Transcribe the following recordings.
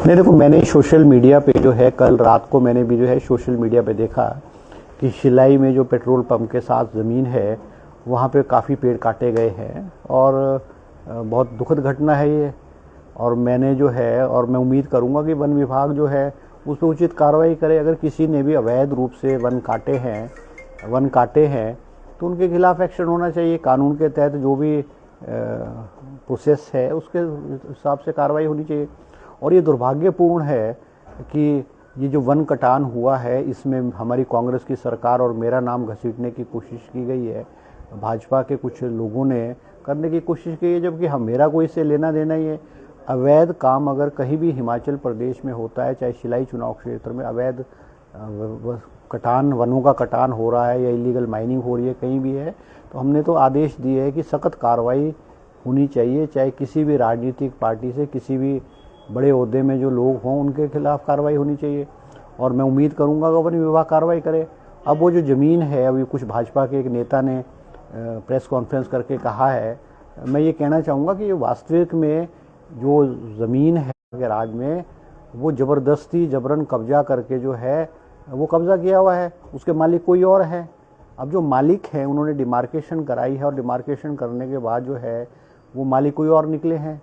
नहीं देखो, मैंने सोशल मीडिया पे जो है कल रात को मैंने भी जो है सोशल मीडिया पे देखा कि शिलाई में जो पेट्रोल पंप के साथ ज़मीन है वहाँ पे काफ़ी पेड़ काटे गए हैं और बहुत दुखद घटना है ये। और मैंने जो है और मैं उम्मीद करूँगा कि वन विभाग जो है उस पर उचित कार्रवाई करे। अगर किसी ने भी अवैध रूप से वन काटे हैं तो उनके खिलाफ एक्शन होना चाहिए। कानून के तहत जो भी प्रोसेस है उसके हिसाब से कार्रवाई होनी चाहिए। और ये दुर्भाग्यपूर्ण है कि ये जो वन कटान हुआ है इसमें हमारी कांग्रेस की सरकार और मेरा नाम घसीटने की कोशिश की गई है। भाजपा के कुछ लोगों ने करने की कोशिश की है, जबकि मेरा कोई इससे लेना देना ही है। अवैध काम अगर कहीं भी हिमाचल प्रदेश में होता है, चाहे शिलाई चुनाव क्षेत्र में अवैध कटान, वनों का कटान हो रहा है या इलीगल माइनिंग हो रही है, कहीं भी है, तो हमने तो आदेश दिए है कि सख्त कार्रवाई होनी चाहिए। चाहे किसी भी राजनीतिक पार्टी से, किसी भी बड़े ओहदे में जो लोग हों उनके खिलाफ कार्रवाई होनी चाहिए। और मैं उम्मीद करूंगा कि वन विभाग कार्रवाई करे। अब वो जो ज़मीन है, अभी कुछ भाजपा के एक नेता ने प्रेस कॉन्फ्रेंस करके कहा है, मैं ये कहना चाहूँगा कि वास्तविक में जो ज़मीन है राज्य में वो ज़बरदस्ती जबरन कब्जा करके जो है वो कब्जा किया हुआ है, उसके मालिक कोई और है। अब जो मालिक हैं उन्होंने डिमार्केशन कराई है और डिमार्केशन करने के बाद जो है वो मालिक कोई और निकले हैं।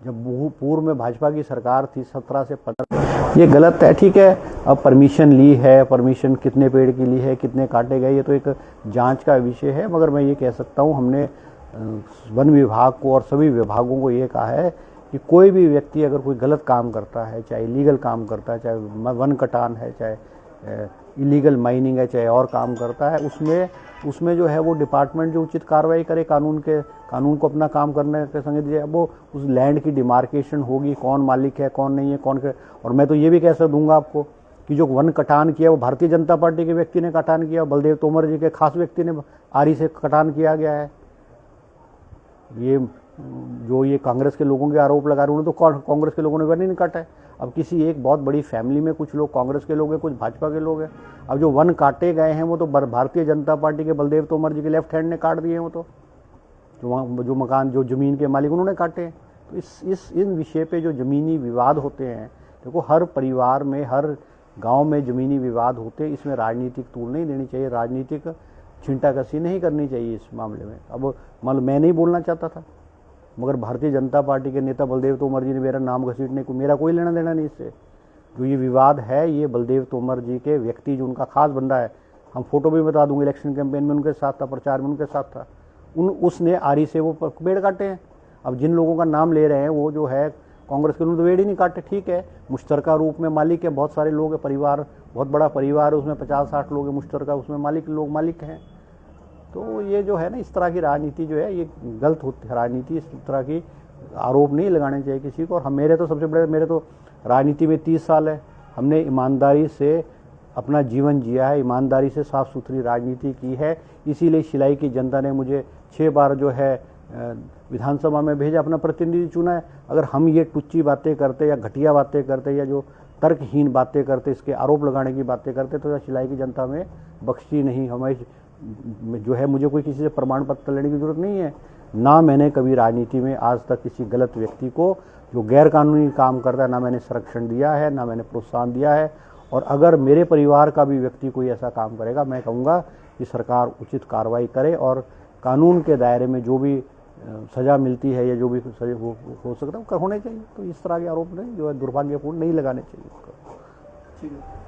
जब पूर्व में भाजपा की सरकार थी 17 से 15, ये गलत है। ठीक है, अब परमिशन ली है, परमिशन कितने पेड़ की ली है, कितने काटे गए, ये तो एक जांच का विषय है। मगर मैं ये कह सकता हूँ, हमने वन विभाग को और सभी विभागों को ये कहा है कि कोई भी व्यक्ति अगर कोई गलत काम करता है, चाहे इलीगल काम करता है, चाहे वन कटान है, चाहे इलीगल माइनिंग है, चाहे और काम करता है, उसमें जो है वो डिपार्टमेंट जो उचित कार्रवाई करे, कानून को अपना काम करने के संगे दीजिए। अब वो उस लैंड की डिमार्केशन होगी, कौन मालिक है कौन नहीं है, और मैं तो ये भी कह दूंगा आपको कि जो वन कटान किया वो भारतीय जनता पार्टी के व्यक्ति ने कटान किया, बलदेव तोमर जी के खास व्यक्ति ने आरी से कटान किया गया है। ये कांग्रेस के लोगों के आरोप लगा रहे हैं, तो कांग्रेस के लोगों ने वन ही नहीं काटा है। अब किसी एक बहुत बड़ी फैमिली में कुछ लोग कांग्रेस के लोग हैं, कुछ भाजपा के लोग हैं। अब जो वन काटे गए हैं वो तो भारतीय जनता पार्टी के बलदेव तोमर जी के लेफ्ट हैंड ने काट दिए हैं। वो तो जो मकान, जो ज़मीन के मालिक उन्होंने काटे हैं। तो इन विषय पे जो ज़मीनी विवाद होते हैं, देखो हर परिवार में, हर गांव में ज़मीनी विवाद होते हैं, इसमें राजनीतिक तूल नहीं देनी चाहिए, राजनीतिक छींटाकशी नहीं करनी चाहिए इस मामले में। अब मतलब मैं नहीं बोलना चाहता था, मगर भारतीय जनता पार्टी के नेता बलदेव तोमर जी ने मेरा नाम घसीटने को, मेरा कोई लेना देना नहीं इससे। जो ये विवाद है ये बलदेव तोमर जी के व्यक्ति, जो उनका खास बंदा है, हम फोटो भी बता दूंगे, इलेक्शन कैंपेन में उनके साथ था, प्रचार में उनके साथ था, उसने आरी से वो पेड़ काटे हैं। अब जिन लोगों का नाम ले रहे हैं वो जो है कांग्रेस के, उन्होंने तो पेड़ ही नहीं काटे। ठीक है, मुश्तरका रूप में मालिक है, बहुत सारे लोग हैं, परिवार बहुत बड़ा परिवार है, उसमें 50-60 लोग हैं मुश्तरका, उसमें मालिक हैं। तो ये जो है ना, इस तरह की राजनीति जो है ये गलत होती है राजनीति। इस तरह की आरोप नहीं लगाने चाहिए किसी को। और मेरे तो राजनीति में 30 साल है, हमने ईमानदारी से अपना जीवन जिया है, ईमानदारी से साफ सुथरी राजनीति की है। इसीलिए शिलाई की जनता ने मुझे 6 बार जो है विधानसभा में भेजा, अपना प्रतिनिधि चुना है। अगर हम ये टुच्ची बातें करते या घटिया बातें करते या जो तर्कहीन बातें करते, इसके आरोप लगाने की बातें करते, तो शिलाई की जनता में बख्शी नहीं। हमें जो है, मुझे कोई किसी से प्रमाण पत्र लेने की जरूरत नहीं है। ना मैंने कभी राजनीति में आज तक किसी गलत व्यक्ति को जो गैर कानूनी काम करता है, ना मैंने संरक्षण दिया है, ना मैंने प्रोत्साहन दिया है। और अगर मेरे परिवार का भी व्यक्ति कोई ऐसा काम करेगा, मैं कहूँगा कि सरकार उचित कार्रवाई करे और कानून के दायरे में जो भी सज़ा मिलती है या जो भी सजा हो सकता है वो होने चाहिए। तो इस तरह के आरोप नहीं, जो है दुर्भाग्यपूर्ण, नहीं लगाने चाहिए। ठीक है।